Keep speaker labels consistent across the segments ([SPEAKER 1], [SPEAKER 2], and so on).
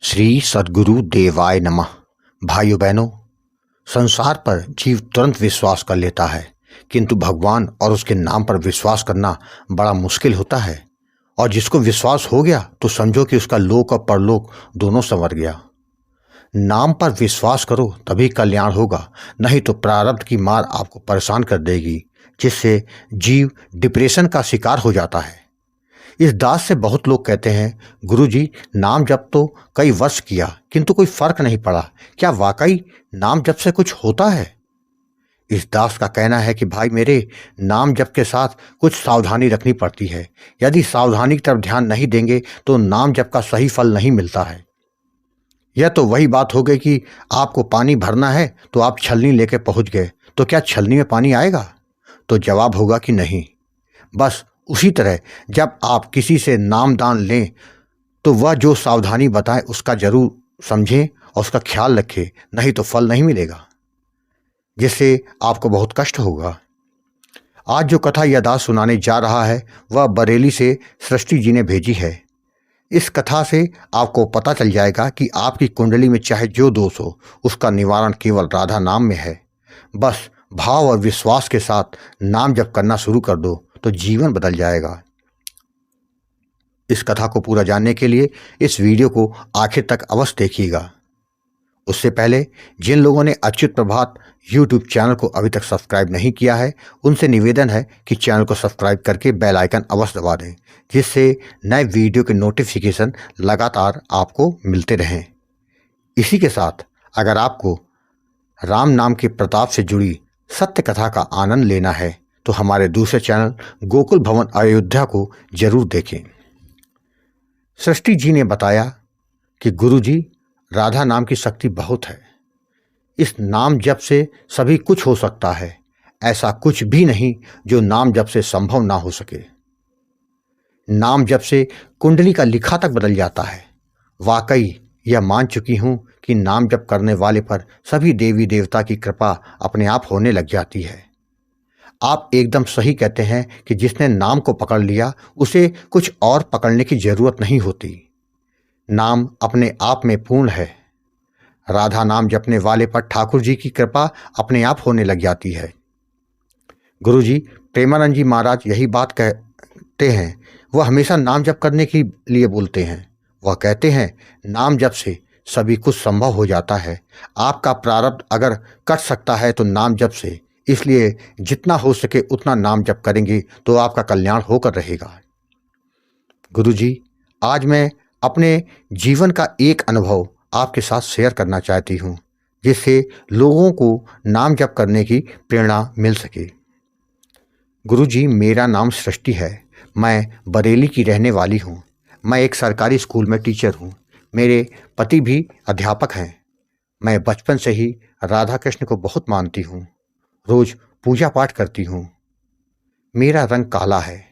[SPEAKER 1] श्री सद्गुरु देवाय नमः। भाइयों बहनों, संसार पर जीव तुरंत विश्वास कर लेता है, किंतु भगवान और उसके नाम पर विश्वास करना बड़ा मुश्किल होता है। और जिसको विश्वास हो गया तो समझो कि उसका लोक और परलोक दोनों संवर गया। नाम पर विश्वास करो तभी कल्याण होगा, नहीं तो प्रारब्ध की मार आपको परेशान कर देगी, जिससे जीव डिप्रेशन का शिकार हो जाता है। इस दास से बहुत लोग कहते हैं, गुरुजी नाम जप तो कई वर्ष किया किंतु कोई फर्क नहीं पड़ा, क्या वाकई नाम जप से कुछ होता है? इस दास का कहना है कि भाई मेरे, नाम जप के साथ कुछ सावधानी रखनी पड़ती है। यदि सावधानी की तरफ ध्यान नहीं देंगे तो नाम जप का सही फल नहीं मिलता है। यह तो वही बात हो गई कि आपको पानी भरना है तो आप छलनी लेके पहुंच गए, तो क्या छलनी में पानी आएगा? तो जवाब होगा कि नहीं। बस उसी तरह जब आप किसी से नाम दान लें तो वह जो सावधानी बताए उसका जरूर समझें और उसका ख्याल रखें, नहीं तो फल नहीं मिलेगा, जिससे आपको बहुत कष्ट होगा। आज जो कथा यह दास सुनाने जा रहा है वह बरेली से सृष्टि जी ने भेजी है। इस कथा से आपको पता चल जाएगा कि आपकी कुंडली में चाहे जो दोष हो उसका निवारण केवल राधा नाम में है। बस भाव और विश्वास के साथ नाम जप करना शुरू कर दो तो जीवन बदल जाएगा। इस कथा को पूरा जानने के लिए इस वीडियो को आखिर तक अवश्य देखिएगा। उससे पहले जिन लोगों ने अच्युत प्रभात यूट्यूब चैनल को अभी तक सब्सक्राइब नहीं किया है, उनसे निवेदन है कि चैनल को सब्सक्राइब करके बेल आइकन अवश्य दबा दें, जिससे नए वीडियो के नोटिफिकेशन लगातार आपको मिलते रहें। इसी के साथ अगर आपको राम नाम के प्रताप से जुड़ी सत्य कथा का आनंद लेना है तो हमारे दूसरे चैनल गोकुल भवन अयोध्या को जरूर देखें। सृष्टि जी ने बताया कि गुरुजी, राधा नाम की शक्ति बहुत है। इस नाम जप से सभी कुछ हो सकता है, ऐसा कुछ भी नहीं जो नाम जप से संभव ना हो सके। नाम जप से कुंडली का लिखा तक बदल जाता है। वाकई यह मान चुकी हूं कि नाम जप करने वाले पर सभी देवी देवता की कृपा अपने आप होने लग जाती है। आप एकदम सही कहते हैं कि जिसने नाम को पकड़ लिया उसे कुछ और पकड़ने की जरूरत नहीं होती। नाम अपने आप में पूर्ण है। राधा नाम जपने वाले पर ठाकुर जी की कृपा अपने आप होने लग जाती है। गुरुजी प्रेमानंद जी महाराज यही बात कहते हैं। वह हमेशा नाम जप करने के लिए बोलते हैं। वह कहते हैं, नाम जप से सभी कुछ संभव हो जाता है। आपका प्रारब्ध अगर कट सकता है तो नाम जप से, इसलिए जितना हो सके उतना नाम जप करेंगे तो आपका कल्याण होकर रहेगा। गुरुजी, आज मैं अपने जीवन का एक अनुभव आपके साथ शेयर करना चाहती हूँ, जिससे लोगों को नाम जप करने की प्रेरणा मिल सके। गुरुजी, मेरा नाम सृष्टि है। मैं बरेली की रहने वाली हूँ। मैं एक सरकारी स्कूल में टीचर हूँ। मेरे पति भी अध्यापक हैं। मैं बचपन से ही राधा कृष्ण को बहुत मानती हूँ। रोज पूजा पाठ करती हूँ। मेरा रंग काला है।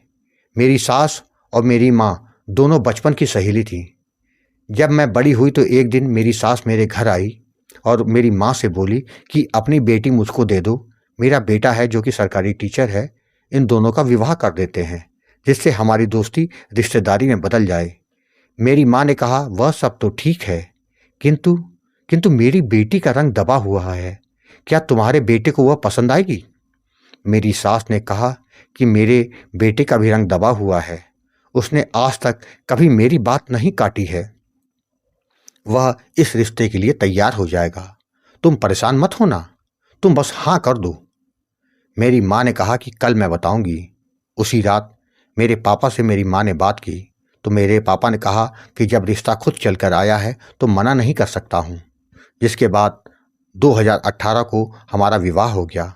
[SPEAKER 1] मेरी सास और मेरी माँ दोनों बचपन की सहेली थी। जब मैं बड़ी हुई तो एक दिन मेरी सास मेरे घर आई और मेरी माँ से बोली कि अपनी बेटी मुझको दे दो। मेरा बेटा है जो कि सरकारी टीचर है, इन दोनों का विवाह कर देते हैं, जिससे हमारी दोस्ती रिश्तेदारी में बदल जाए। मेरी माँ ने कहा, वह सब तो ठीक है, किंतु किंतु मेरी बेटी का रंग दबा हुआ है। क्या तुम्हारे बेटे को वह पसंद आएगी? मेरी सास ने कहा कि मेरे बेटे का भी रंग दबा हुआ है। उसने आज तक कभी मेरी बात नहीं काटी है। वह इस रिश्ते के लिए तैयार हो जाएगा। तुम परेशान मत होना, तुम बस हाँ कर दो। मेरी माँ ने कहा कि कल मैं बताऊंगी। उसी रात मेरे पापा से मेरी माँ ने बात की तो मेरे पापा ने कहा कि जब रिश्ता खुद चलकर आया है तो मना नहीं कर सकता हूँ। जिसके बाद 2018 को हमारा विवाह हो गया।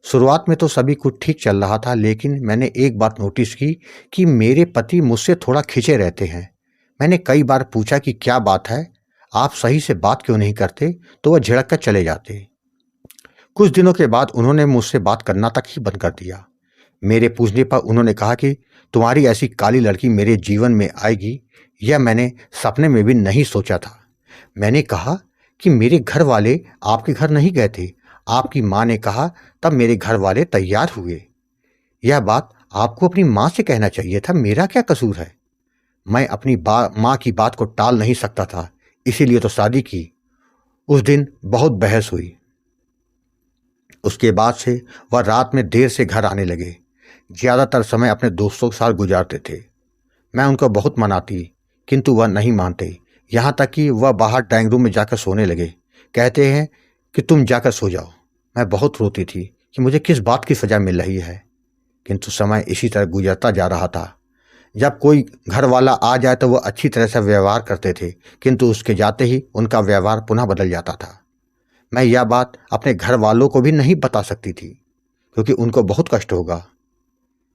[SPEAKER 1] शुरुआत में तो सभी कुछ ठीक चल रहा था, लेकिन मैंने एक बात नोटिस की कि मेरे पति मुझसे थोड़ा खिंचे रहते हैं। मैंने कई बार पूछा कि क्या बात है, आप सही से बात क्यों नहीं करते, तो वह झिड़क कर चले जाते। कुछ दिनों के बाद उन्होंने मुझसे बात करना तक ही बंद कर दिया। मेरे पूछने पर उन्होंने कहा कि तुम्हारी ऐसी काली लड़की मेरे जीवन में आएगी, यह मैंने सपने में भी नहीं सोचा था। मैंने कहा कि मेरे घर वाले आपके घर नहीं गए थे, आपकी माँ ने कहा तब मेरे घर वाले तैयार हुए। यह बात आपको अपनी माँ से कहना चाहिए था, मेरा क्या कसूर है? मैं अपनी माँ की बात को टाल नहीं सकता था, इसीलिए तो शादी की। उस दिन बहुत बहस हुई। उसके बाद से वह रात में देर से घर आने लगे। ज़्यादातर समय अपने दोस्तों के साथ गुजारते थे। मैं उनको बहुत मनाती, किंतु वह नहीं मानते। यहाँ तक कि वह बाहर ड्राइंग रूम में जाकर सोने लगे। कहते हैं कि तुम जाकर सो जाओ। मैं बहुत रोती थी कि मुझे किस बात की सज़ा मिल रही है, किंतु समय इसी तरह गुजरता जा रहा था। जब कोई घर वाला आ जाए तो वह अच्छी तरह से व्यवहार करते थे, किंतु उसके जाते ही उनका व्यवहार पुनः बदल जाता था। मैं यह बात अपने घर वालों को भी नहीं बता सकती थी, क्योंकि उनको बहुत कष्ट होगा।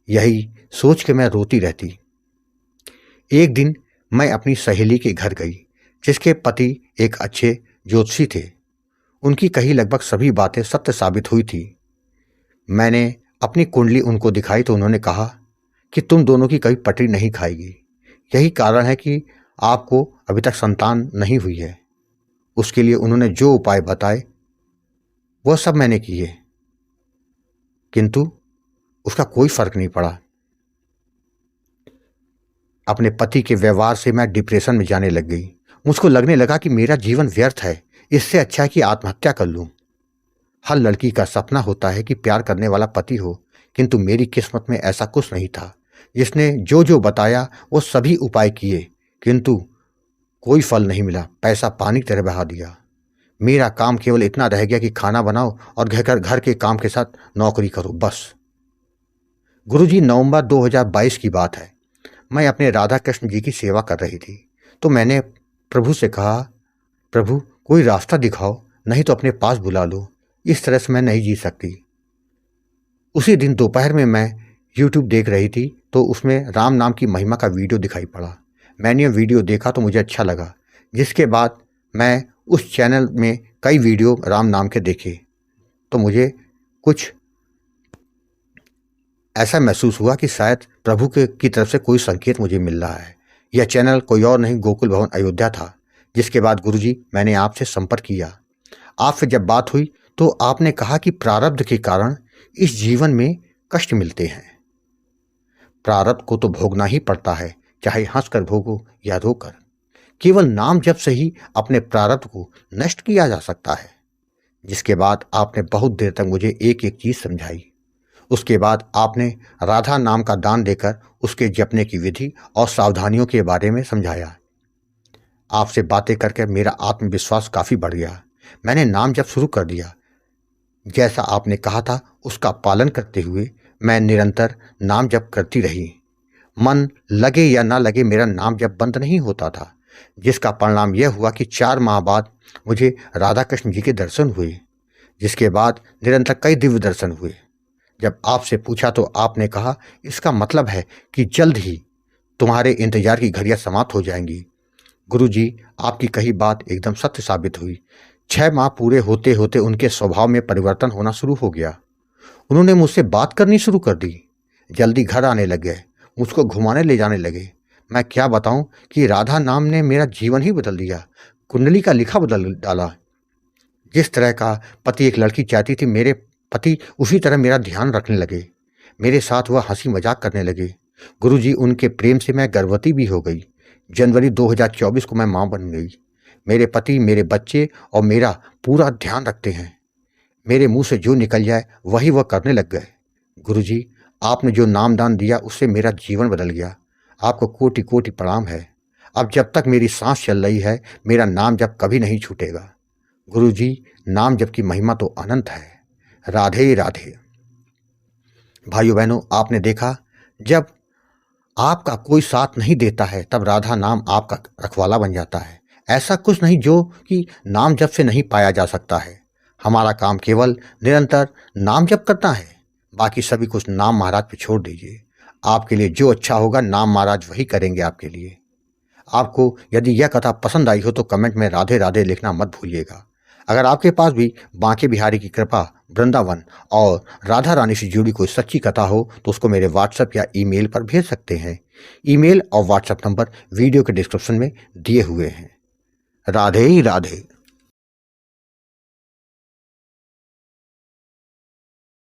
[SPEAKER 1] यही सोच के मैं रोती रहती। एक दिन मैं अपनी सहेली के घर गई, जिसके पति एक अच्छे ज्योतिषी थे। उनकी कही लगभग सभी बातें सत्य साबित हुई थी। मैंने अपनी कुंडली उनको दिखाई तो उन्होंने कहा कि तुम दोनों की कभी पटरी नहीं खाएगी। यही कारण है कि आपको अभी तक संतान नहीं हुई है। उसके लिए उन्होंने जो उपाय बताए वह सब मैंने किए, किंतु उसका कोई फर्क नहीं पड़ा। अपने पति के व्यवहार से मैं डिप्रेशन में जाने लग गई। मुझको लगने लगा कि मेरा जीवन व्यर्थ है, इससे अच्छा है कि आत्महत्या कर लूं। हर लड़की का सपना होता है कि प्यार करने वाला पति हो, किंतु मेरी किस्मत में ऐसा कुछ नहीं था। जिसने जो जो बताया वो सभी उपाय किए, किंतु कोई फल नहीं मिला। पैसा पानी की तरह बहा दिया। मेरा काम केवल इतना रह गया कि खाना बनाओ और घर के काम के साथ नौकरी करो, बस। गुरुजी, नवंबर 2022 की बात है। मैं अपने राधा कृष्ण जी की सेवा कर रही थी, तो मैंने प्रभु से कहा, प्रभु कोई रास्ता दिखाओ, नहीं तो अपने पास बुला लो। इस तरह से मैं नहीं जी सकती। उसी दिन दोपहर में मैं YouTube देख रही थी, तो उसमें राम नाम की महिमा का वीडियो दिखाई पड़ा। मैंने यह वीडियो देखा तो मुझे अच्छा लगा, जिसके बाद मैं उस चैनल में कई वीडियो राम नाम के देखे, तो मुझे कुछ ऐसा महसूस हुआ कि शायद प्रभु की तरफ से कोई संकेत मुझे मिल रहा है। यह चैनल कोई और नहीं, गोकुल भवन अयोध्या था। जिसके बाद गुरुजी, मैंने आपसे संपर्क किया। आपसे जब बात हुई तो आपने कहा कि प्रारब्ध के कारण इस जीवन में कष्ट मिलते हैं। प्रारब्ध को तो भोगना ही पड़ता है, चाहे हंसकर भोगो या रोकर। केवल नाम जप से ही अपने प्रारब्ध को नष्ट किया जा सकता है। जिसके बाद आपने बहुत देर तक मुझे एक एक चीज समझाई। उसके बाद आपने राधा नाम का दान देकर उसके जपने की विधि और सावधानियों के बारे में समझाया। आपसे बातें करके मेरा आत्मविश्वास काफ़ी बढ़ गया। मैंने नाम जप शुरू कर दिया। जैसा आपने कहा था उसका पालन करते हुए मैं निरंतर नाम जप करती रही। मन लगे या ना लगे मेरा नाम जप बंद नहीं होता था, जिसका परिणाम यह हुआ कि 4 माह बाद मुझे राधा कृष्ण जी के दर्शन हुए। जिसके बाद निरंतर कई दिव्य दर्शन हुए। जब आपसे पूछा तो आपने कहा, इसका मतलब है कि जल्द ही तुम्हारे इंतजार की घड़ियां समाप्त हो जाएंगी। गुरुजी, आपकी कही बात एकदम सत्य साबित हुई। 6 माह पूरे होते होते उनके स्वभाव में परिवर्तन होना शुरू हो गया। उन्होंने मुझसे बात करनी शुरू कर दी। जल्दी घर आने लग गए, मुझको घुमाने ले जाने लगे। मैं क्या बताऊं कि राधा नाम ने मेरा जीवन ही बदल दिया, कुंडली का लिखा बदल डाला। जिस तरह का पति एक लड़की चाहती थी, मेरे पति उसी तरह मेरा ध्यान रखने लगे। मेरे साथ वह हंसी मजाक करने लगे। गुरुजी, उनके प्रेम से मैं गर्भवती भी हो गई। जनवरी 2024 को मैं मां बन गई। मेरे पति, मेरे बच्चे और मेरा पूरा ध्यान रखते हैं। मेरे मुंह से जो निकल जाए वही वह करने लग गए। गुरुजी, आपने जो नामदान दिया उससे मेरा जीवन बदल गया। आपको कोटि कोटि प्रणाम है। अब जब तक मेरी सांस चल रही है मेरा नाम जप कभी नहीं छूटेगा। गुरुजी, नाम जप की महिमा तो अनंत है। राधे राधे। भाइयों बहनों, आपने देखा, जब आपका कोई साथ नहीं देता है तब राधा नाम आपका रखवाला बन जाता है। ऐसा कुछ नहीं जो कि नाम जप से नहीं पाया जा सकता है। हमारा काम केवल निरंतर नाम जप करना है, बाकी सभी कुछ नाम महाराज पे छोड़ दीजिए। आपके लिए जो अच्छा होगा नाम महाराज वही करेंगे आपके लिए। आपको यदि यह कथा पसंद आई हो तो कमेंट में राधे राधे लिखना मत भूलिएगा। अगर आपके पास भी बांके बिहारी की कृपा, वृंदावन और राधा रानी से जुड़ी कोई सच्ची कथा हो तो उसको मेरे व्हाट्सएप या ईमेल पर भेज सकते हैं। ईमेल और व्हाट्सएप नंबर वीडियो के डिस्क्रिप्शन में दिए हुए हैं। राधे राधे।